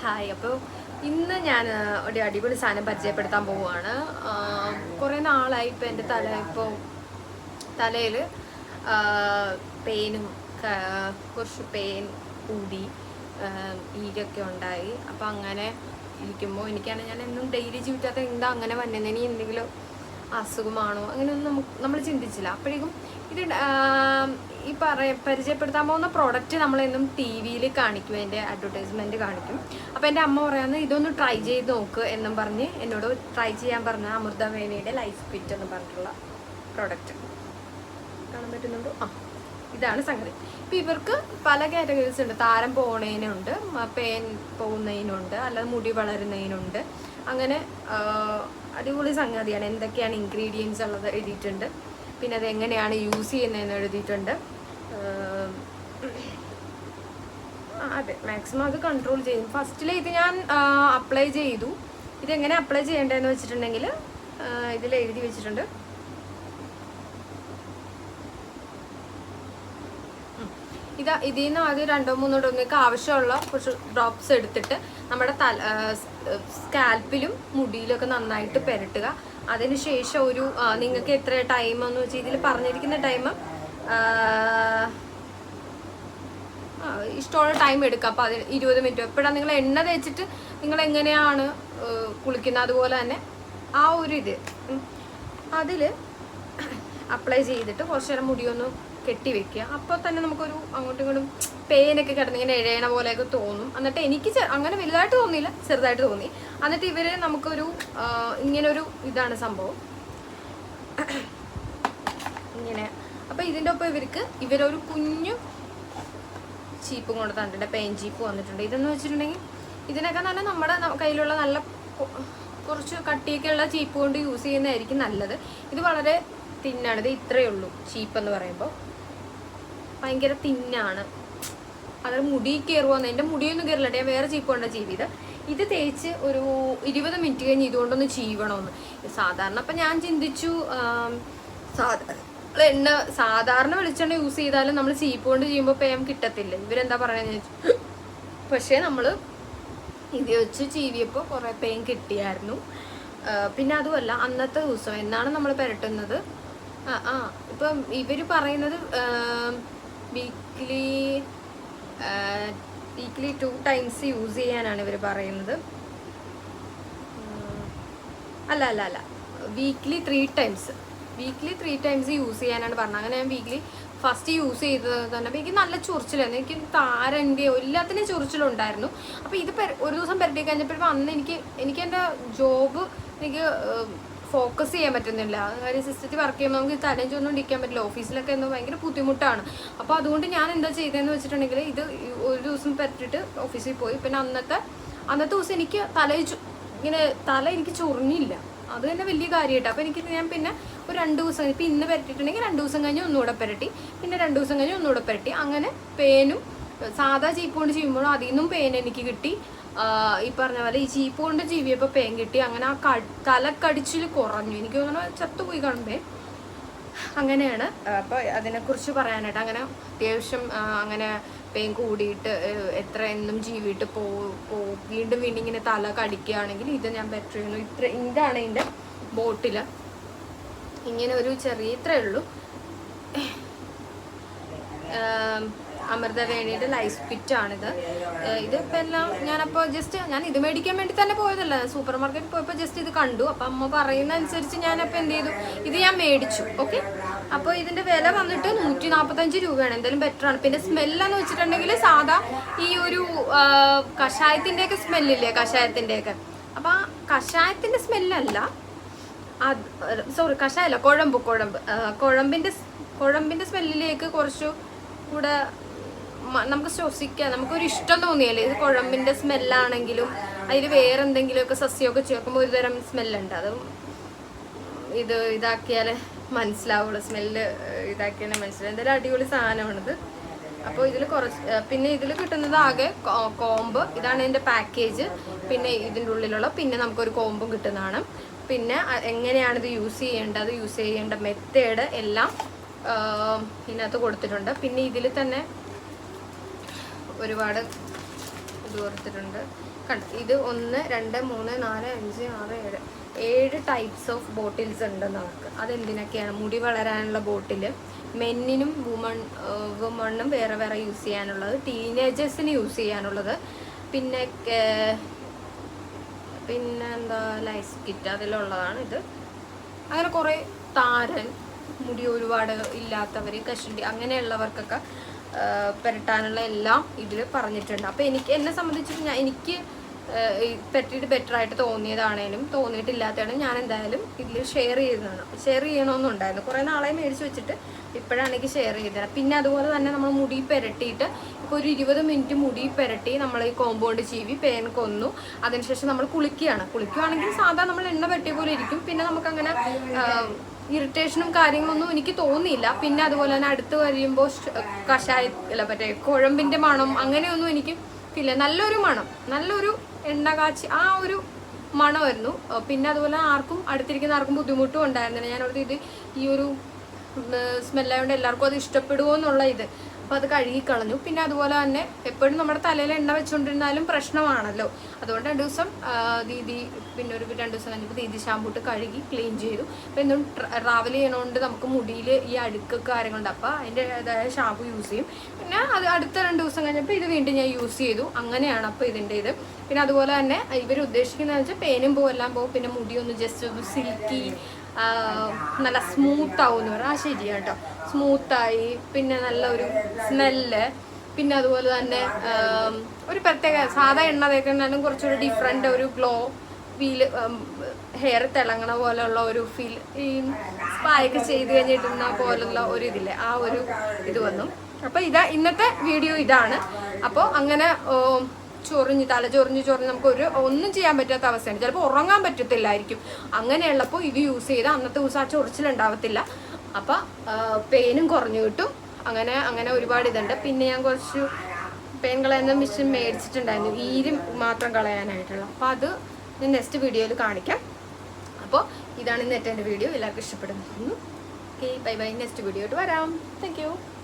Hi. അപ്പോൾ ഇന്ന് ഞാൻ ഒരു അടിപൊളി സാധനം പരിചയപ്പെടുത്താൻ പോവുകയാണ്. കുറേ നാളായി ഇപ്പോൾ എൻ്റെ തലയിൽ പെയിനും കുറച്ച് പെയിൻ കൂടി ഈരൊക്കെ ഉണ്ടായി. അപ്പോൾ അങ്ങനെ ഇരിക്കുമ്പോൾ എനിക്കാണെങ്കിൽ ഞാൻ എന്നും ഡെയിലി ജീവിക്കാത്ത എന്താ അങ്ങനെ വന്നത്, ഇനി എന്തെങ്കിലും അസുഖമാണോ അങ്ങനെയൊന്നും നമ്മൾ ചിന്തിച്ചില്ല. അപ്പോഴേക്കും ഇത് പരിചയപ്പെടുത്താൻ പോകുന്ന പ്രോഡക്റ്റ് നമ്മളെന്നും ടി വിയിൽ കാണിക്കും, അതിൻ്റെ അഡ്വർടൈസ്മെൻറ്റ് കാണിക്കും. അപ്പോൾ എൻ്റെ അമ്മ പറയാമെന്ന് ഇതൊന്ന് ട്രൈ ചെയ്ത് നോക്ക് എന്നും പറഞ്ഞ് എന്നോട് ട്രൈ ചെയ്യാൻ പറഞ്ഞ അമൃതവേണിയുടെ ലൈഫ് ഫിറ്റ് എന്ന് പറഞ്ഞിട്ടുള്ള പ്രോഡക്റ്റ് കാണാൻ പറ്റുന്നുണ്ടോ? ഇതാണ് സംഗതി. ഇപ്പം ഇവർക്ക് പല കാറ്റഗറീസ് ഉണ്ട്. താരം പോകുന്നതിനുണ്ട്, പെയിൻ പോകുന്നതിനുണ്ട്, അല്ലാതെ മുടി വളരുന്നതിനുണ്ട്. അങ്ങനെ അടിപൊളി സംഗതിയാണ്. എന്തൊക്കെയാണ് ഇൻഗ്രീഡിയൻസ് ഉള്ളത് എഴുതിയിട്ടുണ്ട്, പിന്നെ അത് എങ്ങനെയാണ് യൂസ് ചെയ്യുന്നതെന്ന് എഴുതിയിട്ടുണ്ട്. അതെ, മാക്സിമം അത് കൺട്രോൾ ചെയ്യും. ഫസ്റ്റിൽ ഇത് ഞാൻ അപ്ലൈ ചെയ്തു. ഇതെങ്ങനെ അപ്ലൈ ചെയ്യേണ്ടതെന്ന് വെച്ചിട്ടുണ്ടെങ്കിൽ ഇതിൽ എഴുതി വെച്ചിട്ടുണ്ട്. ഇതിൽ നിന്ന് ആദ്യം 2-3 ഡോമിലേക്ക് ആവശ്യമുള്ള കുറച്ച് ഡ്രോപ്സ് എടുത്തിട്ട് നമ്മുടെ സ്കാൽപ്പിലും മുടിയിലൊക്കെ നന്നായിട്ട് പുരട്ടുക. അതിനുശേഷം ഒരു നിങ്ങൾക്ക് എത്ര ടൈം എന്ന് വെച്ചാൽ ഇതിൽ പറഞ്ഞിരിക്കുന്ന ടൈം ഇഷ്ടമുള്ള ടൈം എടുക്കുക. അപ്പോൾ അതിന് 20 മിനിറ്റ്. എപ്പോഴാണ് നിങ്ങൾ എണ്ണ തേച്ചിട്ട് നിങ്ങൾ എങ്ങനെയാണ് കുളിക്കുന്നത് അതുപോലെ തന്നെ ആ ഒരു ഇത് അതിൽ അപ്ലൈ ചെയ്തിട്ട് കുറച്ച് നേരം മുടിയൊന്ന് കെട്ടി വെക്കുക. അപ്പോൾ തന്നെ നമുക്കൊരു അങ്ങോട്ടും ഇങ്ങോട്ടും പെയിനൊക്കെ കിടന്ന് ഇങ്ങനെ എഴയണ പോലെയൊക്കെ തോന്നും. എന്നിട്ട് എനിക്ക് അങ്ങനെ വലുതായിട്ട് തോന്നിയില്ല, ചെറുതായിട്ട് തോന്നി. എന്നിട്ട് ഇവര് നമുക്കൊരു ഇങ്ങനൊരു ഇതാണ് സംഭവം ഇങ്ങനെ. അപ്പോൾ ഇതിൻ്റെ ഒപ്പം ഇവരൊരു കുഞ്ഞു ചീപ്പും കൊണ്ട് തന്നിട്ടുണ്ട്, പെയിൻ ചീപ്പ് വന്നിട്ടുണ്ട്. ഇതെന്ന് വെച്ചിട്ടുണ്ടെങ്കിൽ ഇതിനൊക്കെ നല്ല നമ്മുടെ കയ്യിലുള്ള നല്ല കുറച്ച് കട്ടിയൊക്കെയുള്ള ചീപ്പ് കൊണ്ട് യൂസ് ചെയ്യുന്നതായിരിക്കും നല്ലത്. ഇത് വളരെ തിന്നാണ്. ഇത് ഇത്രയേ ഉള്ളൂ. ചീപ്പ് എന്ന് പറയുമ്പോൾ ഭയങ്കര തിന്നാണ്. അത് മുടി കയറുവാന്ന്. എൻ്റെ മുടിയൊന്നും കയറില്ല, ഞാൻ വേറെ ചീപ്പ് കൊണ്ടാണ് ചീവിയത്. ഇത് തേച്ച് ഒരു 20 മിനിറ്റ് കഴിഞ്ഞ് ഇതുകൊണ്ടൊന്ന് ചീവണമെന്ന്. സാധാരണ അപ്പം ഞാൻ ചിന്തിച്ചു, സാധാരണ വെളിച്ചെണ്ണ യൂസ് ചെയ്താലും നമ്മൾ ചീപ്പ് കൊണ്ട് ചെയ്യുമ്പോൾ പേം കിട്ടത്തില്ല, ഇവരെന്താ പറയുന്നത് ചോദിച്ചു. പക്ഷേ നമ്മൾ ഇത് വെച്ച് ചീവിയപ്പോൾ കുറേ പേൻ കിട്ടിയായിരുന്നു. പിന്നെ അതുമല്ല, അന്നത്തെ ദിവസം എന്നാണ് നമ്മൾ പുരട്ടുന്നത്, ഇപ്പം ഇവർ പറയുന്നത് വീക്ക്ലി 2 ടൈംസ് യൂസ് ചെയ്യാനാണ് ഇവർ പറയുന്നത്. അല്ല വീക്ക്ലി 3 ടൈംസ് യൂസ് ചെയ്യാനാണ് പറഞ്ഞത്. അങ്ങനെ ഞാൻ വീക്ക്ലി ഫസ്റ്റ് യൂസ് ചെയ്തത് തന്നെ എനിക്ക് നല്ല ചൊറിച്ചിലായിരുന്നു. എനിക്ക് താരൻ്റെ എല്ലാത്തിനും ചൊറിച്ചിലുണ്ടായിരുന്നു. അപ്പോൾ ഇത് ഒരു ദിവസം പുരട്ടി കഴിഞ്ഞപ്പോഴും അന്ന് എനിക്ക് എൻ്റെ ജോബ് എനിക്ക് ഫോക്കസ് ചെയ്യാൻ പറ്റുന്നില്ല. കാര്യം സിസ്റ്റത്തിൽ വർക്ക് ചെയ്യുമ്പോൾ നമുക്ക് തലയും ചൊന്നും ഇരിക്കാൻ പറ്റില്ല. ഓഫീസിലൊക്കെ എന്തോ ഭയങ്കര ബുദ്ധിമുട്ടാണ്. അപ്പോൾ അതുകൊണ്ട് ഞാൻ എന്താ ചെയ്തതെന്ന് വെച്ചിട്ടുണ്ടെങ്കിൽ ഇത് ഒരു ദിവസം പറ്റിയിട്ട് ഓഫീസിൽ പോയി. പിന്നെ അന്നത്തെ ദിവസം എനിക്ക് തല എനിക്ക് ചൊറിഞ്ഞില്ല. അത് തന്നെ വലിയ കാര്യമായിട്ട്. അപ്പോൾ ഞാൻ പിന്നെ ഒരു 2 ദിവസം, ഇപ്പം ഇന്ന് പരട്ടിയിട്ടുണ്ടെങ്കിൽ 2 ദിവസം കഴിഞ്ഞ് ഒന്നുകൂടെ പുരട്ടി, പിന്നെ 2 ദിവസം കഴിഞ്ഞ് ഒന്നുകൂടെ പുരട്ടി. അങ്ങനെ പേനും സാധാ ചീപ്പ് കൊണ്ട് ചെയ്യുമ്പോഴും അതിൽ നിന്നും പേൻ എനിക്ക് കിട്ടി. ഈ പറഞ്ഞ പോലെ ഈ ചീപ്പ് കൊണ്ട് ചീവിയപ്പോൾ പേൻ കിട്ടി. അങ്ങനെ ആ തലക്കടിച്ചിൽ കുറഞ്ഞു. എനിക്ക് തോന്നുന്നു ചത്തുപോയി കാണുമ്പേ. അങ്ങനെയാണ്. അപ്പോൾ അതിനെക്കുറിച്ച് പറയാനായിട്ട് അങ്ങനെ അത്യാവശ്യം അങ്ങനെ പെയിൻ കൂടിയിട്ട് എന്നും ജീവിട്ട് വീണ്ടും ഇങ്ങനെ തല കടിക്കുകയാണെങ്കിൽ ഇത് ഞാൻ ബെറ്റർ ചെയ്യുന്നു. ഇതാണ് ഇതിൻ്റെ ബോട്ടിൽ. ഇങ്ങനെ ഒരു ചെറിയ ഇത്രയേ ഉള്ളൂ. അമൃതവേണിയുടെ ലൈഫ് ഫിറ്റ് ആണിത്. ഇതിപ്പോൾ എല്ലാം ഞാനപ്പോൾ ഞാൻ ഇത് മേടിക്കാൻ വേണ്ടി തന്നെ പോയതല്ല, സൂപ്പർ മാർക്കറ്റിൽ പോയപ്പോൾ ജസ്റ്റ് ഇത് കണ്ടു. അപ്പം അമ്മ പറയുന്ന അനുസരിച്ച് ഞാനപ്പോൾ എന്ത് ചെയ്തു, ഇത് ഞാൻ മേടിച്ചു. ഓക്കെ. അപ്പോൾ ഇതിൻ്റെ വില വന്നിട്ട് 145 രൂപയാണ്. എന്തായാലും ബെറ്ററാണ്. പിന്നെ സ്മെല്ലെന്ന് വെച്ചിട്ടുണ്ടെങ്കിൽ സാധാ ഈ ഒരു കഷായത്തിൻ്റെയൊക്കെ സ്മെല്ലില്ലേ, കഷായത്തിൻ്റെയൊക്കെ. അപ്പം ആ കഷായത്തിൻ്റെ സ്മെല്ലല്ല, കഷായമല്ല, കുഴമ്പിൻ്റെ സ്മെല്ലിലേക്ക് കുറച്ചു കൂടെ നമുക്ക് ശ്വസിക്കാം. നമുക്കൊരു ഇഷ്ടം തോന്നിയല്ലേ. ഇത് കുഴമ്പിൻ്റെ സ്മെല്ലാണെങ്കിലും അതിൽ വേറെ എന്തെങ്കിലുമൊക്കെ സസ്യമൊക്കെ ചേർക്കുമ്പോൾ ഒരു തരം സ്മെല്ലുണ്ട്. അതും ഇതാക്കിയാലേ മനസ്സിലാവുള്ളൂ. സ്മെല്ല് ഇതാക്കിയാലേ മനസ്സിലാവും. എന്തായാലും അടിപൊളി സാധനമാണിത്. അപ്പോൾ ഇതിൽ പിന്നെ ഇതിൽ കിട്ടുന്നത് ആകെ കോമ്പ്. ഇതാണ് ഇതിൻ്റെ പാക്കേജ്. പിന്നെ ഇതിൻ്റെ ഉള്ളിലുള്ള പിന്നെ നമുക്കൊരു കോമ്പും കിട്ടുന്നതാണ്. പിന്നെ എങ്ങനെയാണിത് യൂസ് ചെയ്യേണ്ട മെത്തേഡ് എല്ലാം ഇതിനകത്ത് കൊടുത്തിട്ടുണ്ട്. പിന്നെ ഇതിൽ തന്നെ ഒരുപാട് ഇത് കൊടുത്തിട്ടുണ്ട്. കണ്ടു, ഇത് 1 2 3 4 5 6 7 ടൈപ്സ് ഓഫ് ബോട്ടിൽസ് ഉണ്ട് നമുക്ക്. അതെന്തിനൊക്കെയാണ്? മുടി വളരാനുള്ള ബോട്ടിൽ, മെന്നിനും വുമണ്ണും വേറെ വേറെ യൂസ് ചെയ്യാനുള്ളത്, ടീനേജേഴ്സിന് യൂസ് ചെയ്യാനുള്ളത്, പിന്നെ എന്താ ലൈസ് കിറ്റ് അതിലുള്ളതാണ് ഇത്. അങ്ങനെ കുറേ താരൻ, മുടി ഒരുപാട് ഇല്ലാത്തവർ, കഷണ്ടി അങ്ങനെയുള്ളവർക്കൊക്കെ പുരട്ടാനുള്ള എല്ലാം ഇതിൽ പറഞ്ഞിട്ടുണ്ട്. അപ്പോൾ എന്നെ സംബന്ധിച്ചിട്ട് എനിക്ക് പറ്റിയിട്ട് ബെറ്റർ ആയിട്ട് തോന്നിയതാണേലും തോന്നിയിട്ടില്ലാത്തതാണേലും ഞാൻ എന്തായാലും ഇതിൽ ഷെയർ ചെയ്യണമെന്നുണ്ടായിരുന്നു. കുറേ നാളെ മേടിച്ച് വെച്ചിട്ട് ഇപ്പോഴാണ് എനിക്ക് ഷെയർ ചെയ്തത്. പിന്നെ അതുപോലെ തന്നെ നമ്മൾ മുടി പുരട്ടിയിട്ട് ഇപ്പോൾ ഒരു 20 മിനിറ്റ് മുടി പുരട്ടി നമ്മൾ ഈ കോമ്പൗണ്ട് ചീവി പേൻ കൊന്നു. അതിനുശേഷം നമ്മൾ കുളിക്കുകയാണെങ്കിൽ സാധാരണ നമ്മൾ എണ്ണ പെട്ടിയ പോലെ ഇരിക്കും. പിന്നെ നമുക്കങ്ങനെ ഇറിറ്റേഷനും കാര്യങ്ങളൊന്നും എനിക്ക് തോന്നിയില്ല. പിന്നെ അതുപോലെ തന്നെ അടുത്ത് കഴിയുമ്പോൾ കുഴമ്പിൻ്റെ മണം അങ്ങനെയൊന്നും എനിക്ക് ഇല്ല. നല്ലൊരു എണ്ണ കാച്ചി ആ ഒരു മണമായിരുന്നു. പിന്നെ അതുപോലെ അടുത്തിരിക്കുന്ന ആർക്കും ബുദ്ധിമുട്ടും ഉണ്ടായിരുന്നില്ല. ഞാനോർത്ത് ഇത് ഈ ഒരു സ്മെല്ലായതുകൊണ്ട് എല്ലാവർക്കും അത് ഇഷ്ടപ്പെടുമോ എന്നുള്ള ഇത്. അപ്പോൾ അത് കഴുകിക്കളഞ്ഞു. പിന്നെ അതുപോലെ തന്നെ എപ്പോഴും നമ്മുടെ തലയിൽ എണ്ണ വെച്ചുകൊണ്ടിരുന്നാലും പ്രശ്നമാണല്ലോ. അതുകൊണ്ട് 2 ദിവസം പിന്നെ ഒരു 2 ദിവസം കഴിഞ്ഞപ്പോൾ ദീദി ഷാമ്പൂട്ട് കഴുകി ക്ലീൻ ചെയ്തു. അപ്പോൾ എന്നും ട്രാവൽ ചെയ്യണോണ്ട് നമുക്ക് മുടിയിൽ ഈ അഴുക്ക് കാര്യങ്ങളുണ്ട്. അപ്പോൾ അതിൻ്റെതായ ഷാമ്പു യൂസ് ചെയ്യും. പിന്നെ അത് അടുത്ത 2 ദിവസം കഴിഞ്ഞപ്പോൾ ഇത് വീണ്ടും ഞാൻ യൂസ് ചെയ്തു. അങ്ങനെയാണ് അപ്പോൾ ഇതിൻ്റെ ഇത്. പിന്നെ അതുപോലെ തന്നെ ഇവർ ഉദ്ദേശിക്കുന്നതെന്ന് വെച്ചാൽ പേനും പോവും എല്ലാം പോവും. പിന്നെ മുടി ഒന്ന് ജസ്റ്റ് ഒരു സിൽക്കി നല്ല സ്മൂത്താവും എന്ന് പറയാം. ശരിയാണ് കേട്ടോ, സ്മൂത്തായി. പിന്നെ നല്ല ഒരു സ്മെല്ല്. പിന്നെ അതുപോലെ തന്നെ ഒരു പ്രത്യേക സാധാ എണ്ണ തേക്കുന്നതിനും കുറച്ചൊരു ഡിഫറെൻ്റ് ഒരു ഗ്ലോ ഫീൽ, ഹെയർ തിളങ്ങണ പോലെയുള്ള ഒരു ഫീൽ, ഈ സ്പായൊക്കെ ചെയ്ത് കഴിഞ്ഞിട്ടുന്ന പോലുള്ള ഒരു ഇതില്ലേ ആ ഒരു ഇത് വന്നു. അപ്പോൾ ഇന്നത്തെ വീഡിയോ ഇതാണ്. അപ്പോൾ അങ്ങനെ തല ചൊറിഞ്ഞ് നമുക്ക് ഒന്നും ചെയ്യാൻ പറ്റാത്ത അവസ്ഥയാണ്. ചിലപ്പോൾ ഉറങ്ങാൻ പറ്റത്തില്ലായിരിക്കും. അങ്ങനെയുള്ളപ്പോൾ ഇത് യൂസ് ചെയ്താൽ അന്നത്തെ ദിവസം ആ ചൊറിച്ചിലുണ്ടാവത്തില്ല. അപ്പം പെയിനും കുറഞ്ഞു കിട്ടും. അങ്ങനെ ഒരുപാട് ഇതുണ്ട്. പിന്നെ ഞാൻ കുറച്ച് പെയിൻ കളയുന്ന മെഷീൻ മേടിച്ചിട്ടുണ്ടായിരുന്നു, ഈരും മാത്രം കളയാനായിട്ടുള്ള. അപ്പോൾ അത് ഞാൻ നെക്സ്റ്റ് വീഡിയോയിൽ കാണിക്കാം. അപ്പോൾ ഇതാണ് ഇന്നത്തെ എൻ്റെ വീഡിയോ. എല്ലാവർക്കും ഇഷ്ടപ്പെടുന്നു. Okay, by. നെക്സ്റ്റ് വീഡിയോ ആയിട്ട് വരാം. Thank you.